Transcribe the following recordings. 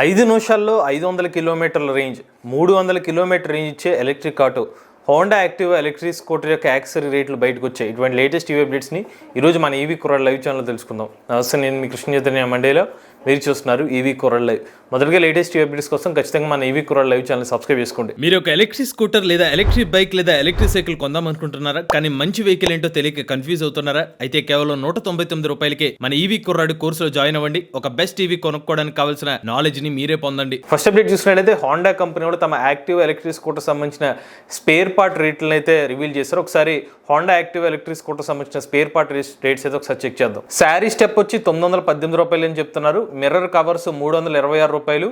5 నిమిషాల్లో 500 కిలోమీటర్ల range, 300 kilometre range ఇచ్చే electric auto Honda Activa electric scooter యొక్క యాక్సరీ రేట్లు బయటకు వచ్చాయి. ఇటువంటి లేటెస్ట్ ఈవీ అప్డేట్స్ని ఈరోజు మన ఈవీ కుర్రాడు లైవ్ ఛానల్లో తెలుసుకుందాం. నమస్తే, నేను మీ కృష్ణ చైతన్య మండేలో, మీరు చూస్తున్నారు ఈవీ కుర్రాడు లైవ్. మొదటిగా లేటెస్ట్ ఈవీ అప్డేట్స్ కోసం ఖచ్చితంగా మన ఈవీ కుర్రాడు లైవ్ ఛానల్ సబ్స్క్రైబ్ చేసుకోండి. మీరు ఒక ఎలక్ట్రిక్ స్కూటర్ లేదా ఎలక్ట్రిక్ బైక్ లేదా ఎలక్ట్రిక్ సైకిల్ కొందాం అనుకుంటున్నారా? కానీ మంచి వెహికల్ ఏంటో తెలియక కన్ఫ్యూజ్ అవుతున్నారా? అయితే కేవలం 199 రూపాయలకే మన ఈవీ కుర్రాడు కోర్సులో జాయిన్ అవ్వండి. ఒక బెస్ట్ ఈవీ కొనుక్కోవడానికి కావాల్సిన నాలెడ్జ్ ని మీరే పొందండి. ఫస్ట్ అప్డేట్ చూసినట్లయితే హోండా కంపెనీ కూడా తమ యాక్టివ్ ఎలక్ట్రిక్ స్కూటర్ సంబంధించిన స్పేర్ పార్ట్ రేట్లను అయితే రివీల్ చేశారు. ఒకసారి హోండా యాక్టివ్ ఎలక్ట్రిక్ స్కూటర్ సంబంధించిన స్పేర్ పార్ట్ రేట్స్ అయితే ఒకసారి చెక్ చేద్దాం. శారీ స్టెప్ వచ్చి 918 రూపాయలు అని చెప్తున్నారు. మిర్రర్ కవర్స్ 326 రూపాయలు,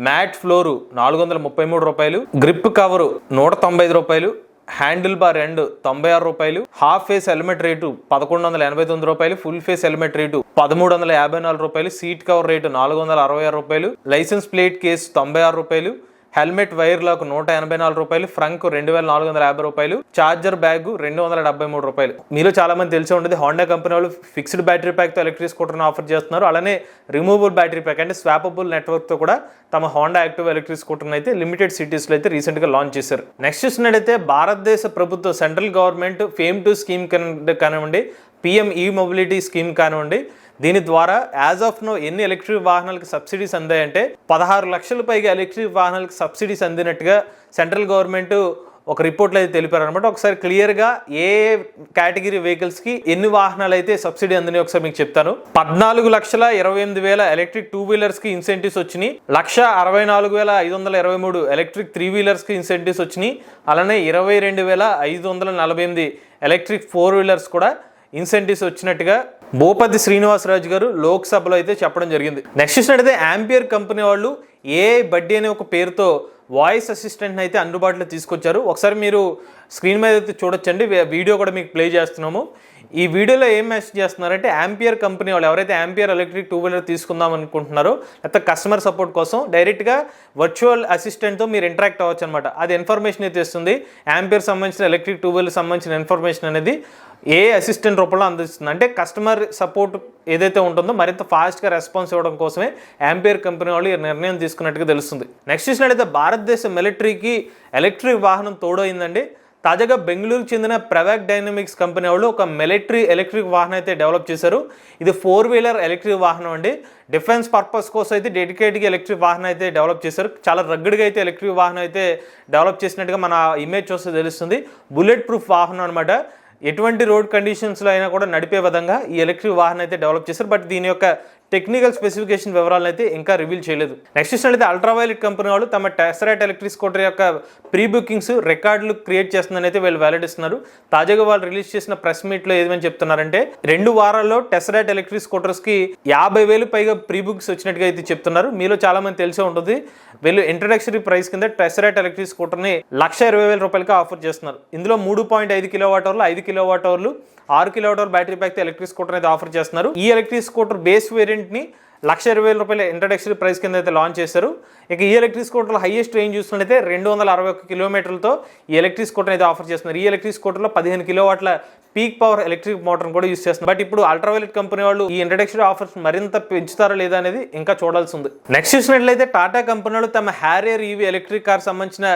మ్యాట్ ఫ్లోర్ 433 రూపాయలు, గ్రిప్ కవర్ 195 రూపాయలు, హ్యాండిల్ బార్ ఎండ్ 96 రూపాయలు, హాఫ్ ఫేస్ హెల్మెట్ రేటు 1189 రూపాయలు, ఫుల్ ఫేస్ హెల్మెట్ రేటు 1354 రూపాయలు, సీట్ కవర్ రేటు 466 రూపాయలు, లైసెన్స్ ప్లేట్ కేసు 96 రూపాయలు, హెల్మెట్ వైర్ లాక్ 184 రూపాయలు, ఫ్రంక్ 2450 రూపాయలు, చార్జర్ బ్యాగ్ 273 రూపాయలు. మీలో చాలా మంది తెలిసి ఉంటుంది, హోండా కంపెనీ వాళ్ళు ఫిక్స్డ్ బ్యాటరీ ప్యాక్ తో ఎలక్ట్రిక్ స్కూటర్ ఆఫర్ చేస్తున్నారు. అలానే రిమూవబుల్ బ్యాటరీ ప్యాక్ అంటే స్వాపబుల్ నెట్వర్క్ తో కూడా తమ హోండా యాక్టివ్ ఎలక్ట్రిక్ స్కూటర్ అయితే లిమిటెడ్ సిటీస్ లో అయితే రీసెంట్ గా లాంచ్ చేశారు. నెక్స్ట్ చూసినట్టయితే భారతదేశ ప్రభుత్వం central government fame to scheme కానివ్వండి, పిఎం ఈ మొబిలిటీ స్కీమ్ కానివ్వండి, దీని ద్వారా యాజ్ ఆఫ్ నో ఎన్ని ఎలక్ట్రిక్ వాహనాలకు సబ్సిడీస్ అందాయంటే 16 లక్షల పైగా ఎలక్ట్రిక్ వాహనాలకు సబ్సిడీస్ అందినట్టుగా సెంట్రల్ గవర్నమెంట్ ఒక రిపోర్ట్లో అయితే తెలిపారు అనమాట. ఒకసారి క్లియర్గా ఏ కేటగిరీ వెహికల్స్కి ఎన్ని వాహనాలు అయితే సబ్సిడీ అందినాయి ఒకసారి మీకు చెప్తాను. 14,28,000 ఎలక్ట్రిక్ 2 వీలర్స్కి ఇన్సెంటివ్స్ వచ్చినాయి. 1,64,523 ఎలక్ట్రిక్ 3 వీలర్స్కి ఇన్సెంటివ్స్ వచ్చినాయి. అలానే 22,548 ఎలక్ట్రిక్ 4 వీలర్స్ కూడా ఇన్సెంటివ్స్ వచ్చినట్టుగా భూపతి శ్రీనివాసరాజు గారు లోక్సభలో అయితే చెప్పడం జరిగింది. నెక్స్ట్ చూసినట్టయితే యాంపియర్ కంపెనీ వాళ్ళు ఏఐ బడ్డీ అనే ఒక పేరుతో వాయిస్ అసిస్టెంట్ అయితే అందుబాటులో తీసుకొచ్చారు. ఒకసారి మీరు స్క్రీన్ మీద అయితే చూడొచ్చండి, వీడియో కూడా మీకు ప్లే చేస్తున్నాము. ఈ వీడియోలో ఏం మెసేజ్ చేస్తున్నారంటే, యాంపియర్ కంపెనీ వాళ్ళు ఎవరైతే యాంపియర్ ఎలక్ట్రిక్ 2 వీలర్ తీసుకుందాం అనుకుంటున్నారో, లేకపోతే కస్టమర్ సపోర్ట్ కోసం డైరెక్ట్గా వర్చువల్ అసిస్టెంట్తో మీరు ఇంటరాక్ట్ అవ్వచ్చు అనమాట. అది ఇన్ఫర్మేషన్ అయితే ఇస్తుంది. యాంపియర్ సంబంధించిన ఎలక్ట్రిక్ 2 వీలర్ సంబంధించిన ఇన్ఫర్మేషన్ అనేది ఏ అసిస్టెంట్ రూపంలో అందిస్తుంది. అంటే కస్టమర్ సపోర్ట్ ఏదైతే ఉంటుందో మరింత ఫాస్ట్గా రెస్పాన్స్ ఇవ్వడం కోసమే యాంపియర్ కంపెనీ వాళ్ళు ఈ నిర్ణయం తీసుకున్నట్టుగా తెలుస్తుంది. నెక్స్ట్ చూసినట్లయితే భారతదేశ మిలిటరీకి ఎలక్ట్రిక్ వాహనం తోడైందండి. తాజాగా బెంగళూరుకు చెందిన ప్రవాక్ డైనమిక్స్ కంపెనీ వాళ్ళు ఒక మిలిటరీ ఎలక్ట్రిక్ వాహనం అయితే డెవలప్ చేశారు. ఇది 4 వీలర్ ఎలక్ట్రిక్ వాహనం అండి. డిఫెన్స్ పర్పస్ కోసం అయితే డెడికేట్గా ఎలక్ట్రిక్ వాహనం అయితే డెవలప్ చేశారు. చాలా రగ్గుడ్గా అయితే ఎలక్ట్రిక్ వాహనం అయితే డెవలప్ చేసినట్టుగా మన ఇమేజ్ చూస్తే తెలుస్తుంది. బుల్లెట్ ప్రూఫ్ వాహనం అనమాట. ఎటువంటి రోడ్ కండిషన్స్లో అయినా కూడా నడిపే విధంగా ఈ ఎలక్ట్రిక్ వాహనం అయితే డెవలప్ చేశారు. బట్ దీని యొక్క టెక్నికల్ స్పెసిఫికేషన్ వివరాలను అయితే ఇంకా రివీల్ చేయలేదు. నెక్స్ట్ చూసినట్లయితే అల్ట్రావైలెట్ కంపెనీ వాళ్ళు తమ టెస్రాట్ ఎలక్ట్రిక్ స్కూటర్ యొక్క ప్రీ బుకింగ్స్ రికార్డులు క్రియేట్ చేస్తుందని అయితే వీళ్ళు వెల్లడిస్తున్నారు. తాజాగా వాళ్ళు రిలీజ్ చేసిన ప్రెస్ మీట్లో ఏమని చెప్తున్నారంటే, 2 వారాల్లో టెస్రాట్ ఎలక్ట్రిక్ స్కూటర్స్కి 50,000 పైగా ప్రీ బుక్స్ వచ్చినట్టుగా అయితే చెప్తున్నారు. మీలో చాలా మంది తెలిసే ఉంటుంది, వీళ్ళు ఇంట్రడక్టరీ ప్రైస్ కింద టెస్రాట్ ఎలక్ట్రిక్ స్కూటర్ని 1,20,000 రూపాయలకి ఆఫర్ చేస్తున్నారు. ఇందులో 3.5 కిలోవాట్ అవర్లు, 5 కిలోవాట్ అవర్లు, 6 kilowatt hour battery pack electric scooter అయితే ఆఫర్ చేస్తున్నారు. ఈ ఎలక్ట్రిక్ స్కూటర్ బేస్ వేరియంట్ ని 1,20,000 రూపాయల ఇంట్రడక్టరీ ప్రైస్ కింద అయితే లాంచ్ చేశారు. ఇక ఈ ఎలక్ట్రిక్ స్కూటర్ హైయెస్ట్ రేంజ్ చూస్తున్నట్లయితే 261 కిలోమీటర్లతో ఈ ఎలక్ట్రిక్ స్కూటర్ అయితే ఆఫర్ చేస్తున్నారు. ఈ ఎలక్ట్రిక్ స్కూటర్లో 15 కిలోవాట్ల పీక్ పవర్ ఎలక్ట్రిక్ మోటార్ కూడా యూస్ చేస్తున్నారు. బట్ ఇప్పుడు అల్ట్రావైలెట్ కంపెనీ వాళ్ళు ఈ ఇంట్రడక్టరీ ఆఫర్స్ మరింత పెంచుతారా లేదా అనేది ఇంకా చూడాల్సి ఉంది. నెక్స్ట్ చూసినట్లయితే టాటా కంపెనీ వాళ్ళు తమ హ్యారియర్ ఈవీ ఎలక్ట్రిక్ కార్ సంబంధించిన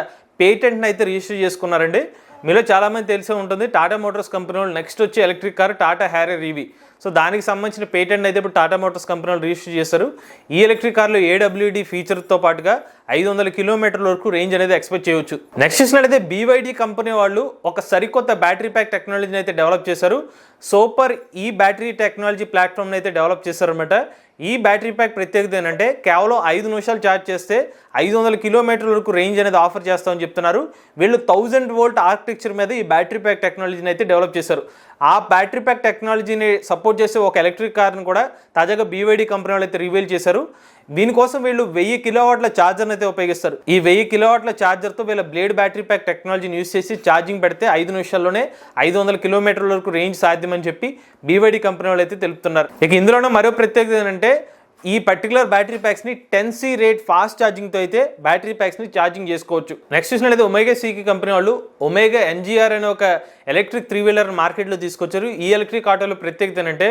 పేటెంట్ని అయితే రిజిస్టర్ చేసుకున్నారండి. మీలో చాలామంది తెలిసే ఉంటుంది, టాటా మోటార్స్ కంపెనీ వాళ్ళు నెక్స్ట్ వచ్చే electric car Tata Harrier EV. So దానికి సంబంధించిన పేటెంట్ అయితే ఇప్పుడు టాటా మోటార్స్ కంపెనీ వాళ్ళు రిజిస్టర్ చేశారు. ఈ ఎలక్ట్రిక్ కార్లో ఏడబ్ల్యూడి ఫీచర్తో పాటుగా 500 కిలోమీటర్ల వరకు రేంజ్ అనేది ఎక్స్పెక్ట్ చేయవచ్చు. నెక్స్ట్ చూసినట్లయితే BYD కంపెనీ వాళ్ళు ఒక సరికొత్త బ్యాటరీ ప్యాక్ టెక్నాలజీని అయితే డెవలప్ చేశారు. సూపర్ ఈ బ్యాటరీ టెక్నాలజీ ప్లాట్ఫామ్ని అయితే డెవలప్ చేశారన్నమాట. ఈ బ్యాటరీ ప్యాక్ ప్రత్యేకత ఏంటంటే, కేవలం 5 నిమిషాలు ఛార్జ్ చేస్తే 500 కిలోమీటర్ల వరకు రేంజ్ అనేది ఆఫర్ చేస్తామని చెప్తున్నారు. వీళ్ళు 1000 వోల్ట్ ఆర్కిటెక్చర్ మీద ఈ బ్యాటరీ ప్యాక్ టెక్నాలజీని అయితే డెవలప్ చేశారు. ఆ బ్యాటరీ ప్యాక్ టెక్నాలజీని సపోర్ట్ చేసే ఒక ఎలక్ట్రిక్ కార్ని కూడా తాజాగా BYD కంపెనీ వాళ్ళు అయితే రివీల్ చేశారు. దీనికోసం వీళ్ళు 1000 కిలోవాట్ల ఛార్జర్ని అయితే ఉపయోగిస్తారు. ఈ 1000 కిలోవాట్ల ఛార్జర్తో వీళ్ళ బ్లేడ్ బ్యాటరీ ప్యాక్ టెక్నాలజీని యూజ్ చేసి ఛార్జింగ్ పెడితే 5 నిమిషాల్లోనే 500 కిలోమీటర్ల వరకు రేంజ్ సాధ్యమని చెప్పి BYD కంపెనీ వాళ్ళు అయితే తెలుపుతున్నారు. ఇక ఇందులోనే మరో ప్రత్యేకత ఏంటంటే, ఈ పర్టికులర్ బ్యాటరీ ప్యాక్స్ని 10C రేట్ ఫాస్ట్ ఛార్జింగ్తో అయితే బ్యాటరీ ప్యాక్స్ని ఛార్జింగ్ చేసుకోవచ్చు. నెక్స్ట్ చూసినట్లయితే ఒమేగా సీకి కంపెనీ వాళ్ళు ఒమేగా NGR అనే ఒక ఎలక్ట్రిక్ 3-వీలర్ మార్కెట్లో తీసుకొచ్చారు. ఈ ఎలక్ట్రిక్ ఆటోలో ప్రత్యేకత ఏంటంటే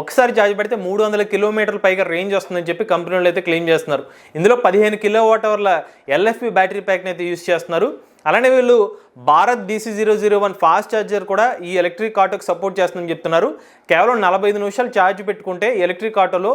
ఒకసారి ఛార్జ్ పెడితే 300 కిలోమీటర్ల పైగా రేంజ్ వస్తుందని చెప్పి కంపెనీ వాళ్ళు అయితే క్లెయిమ్ చేస్తున్నారు. ఇందులో 15 kWh LFP బ్యాటరీ ప్యాక్ని అయితే యూస్ చేస్తున్నారు. అలానే వీళ్ళు భారత్ DC001 ఫాస్ట్ ఛార్జర్ కూడా ఈ ఎలక్ట్రిక్ ఆటోకి సపోర్ట్ చేస్తుందని చెప్తున్నారు. కేవలం 45 నిమిషాలు ఛార్జ్ పెట్టుకుంటే ఎలక్ట్రిక్ ఆటోలో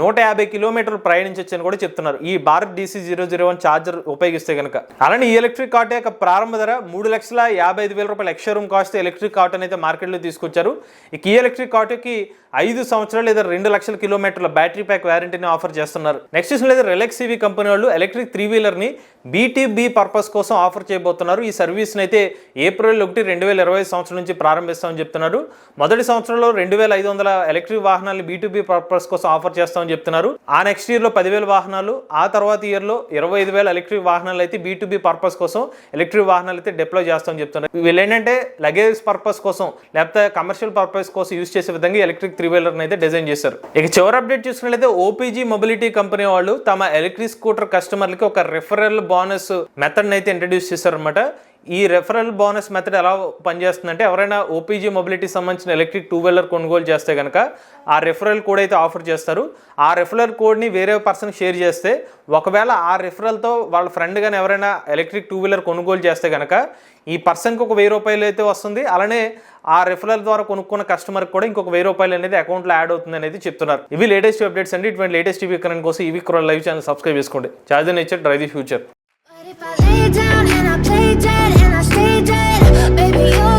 150 కిలోమీటర్లు ప్రయాణించవచ్చు అని కూడా చెప్తున్నారు ఈ భారత్ DC001 ఛార్జర్ ఉపయోగిస్తే కనుక. అలానే ఈ ఎలక్ట్రిక్ ఆటో యొక్క ప్రారంభ ధర 3,55,000 రూపాయలు ఎక్స్షోరూమ్ కాస్ట్ ఎలక్ట్రిక్ ఆటోని అయితే మార్కెట్లో తీసుకొచ్చారు. ఇక ఈ ఎలక్ట్రిక్ ఆటోకి 5 సంవత్సరాలు లేదా 2 లక్షల కిలోమీటర్ల బ్యాటరీ ప్యాక్ వారంటీని ఆఫర్ చేస్తున్నారు. నెక్స్ట్ చూసినట్లయితే రిలక్స్ ఈవీ కంపెనీ వాళ్ళు ఎలక్ట్రిక్ 3-వీలర్ని B2B పర్పస్ కోసం ఆఫర్ చేయబోతున్నారు. ఈ సర్వీస్ని అయితే April 1, 2020 సంవత్సరం నుంచి ప్రారంభిస్తామని చెప్తున్నారు. మొదటి సంవత్సరంలో 2,500 ఎలక్ట్రిక్ వాహనాలు B2B పర్పస్ కోసం ఆఫర్ చేస్తామని చెప్తున్నారు. ఆ నెక్స్ట్ ఇయర్లో 10,000 వాహనాలు, ఆ తర్వాత ఇయర్లో 25,000 ఎలక్ట్రిక్ వాహనాలు అయితే B2B పర్పస్ కోసం ఎలక్ట్రిక్ వాహనాలు అయితే డిప్లాయ్ చేస్తామని చెప్తున్నారు. వీళ్ళు ఏంటంటే లగేజ్ పర్పస్ కోసం లేకపోతే కమర్షియల్ పర్పస్ కోసం యూస్ చేసే విధంగా ఎలక్ట్రిక్ 3-వీలర్ని అయితే డిజైన్ చేశారు. ఇక చివరి అప్డేట్ చూసుకున్నట్లయితే OPG మొబిలిటీ కంపెనీ వాళ్ళు తమ ఎలక్ట్రిక్ స్కూటర్ కస్టమర్లకి ఒక రెఫరల్ బోనస్ మెథడ్ని అయితే ఇంట్రడ్యూస్ చేశారనమాట. ఈ రెఫరల్ బోనస్ మెథడ్ ఎలా పనిచేస్తుందంటే ఎవరైనా OPG మొబిలిటీ సంబంధించిన ఎలక్ట్రిక్ 2-వీలర్ కొనుగోలు చేస్తే కనుక ఆ రెఫరల్ కోడ్ అయితే ఆఫర్ చేస్తారు. ఆ రెఫరల్ కోడ్ని వేరే పర్సన్ షేర్ చేస్తే ఒకవేళ ఆ రెఫరల్తో వాళ్ళ ఫ్రెండ్ కానీ ఎవరైనా ఎలక్ట్రిక్ 2-వీలర్ కొనుగోలు చేస్తే కనుక ఈ పర్సన్కి ఒక 1,000 రూపాయలు అయితే వస్తుంది. అలానే ఆ రెఫరల్ ద్వారా కొనుక్కున్న కస్టమర్కి కూడా ఇంకొక 1,000 రూపాయలు అనేది అకౌంట్లో యాడ్ అవుతుంది అనేది చెప్తున్నారు. ఇవి లేటెస్ట్ అప్డేట్స్ అండి. ఇటువంటి లేటెస్ట్ టీవీ కరెంట్ కోసం EV Kroll live channel subscribe చేసుకోండి. Charge the nature, drive the future. But if I lay down and I play dead and I stay dead, baby, you're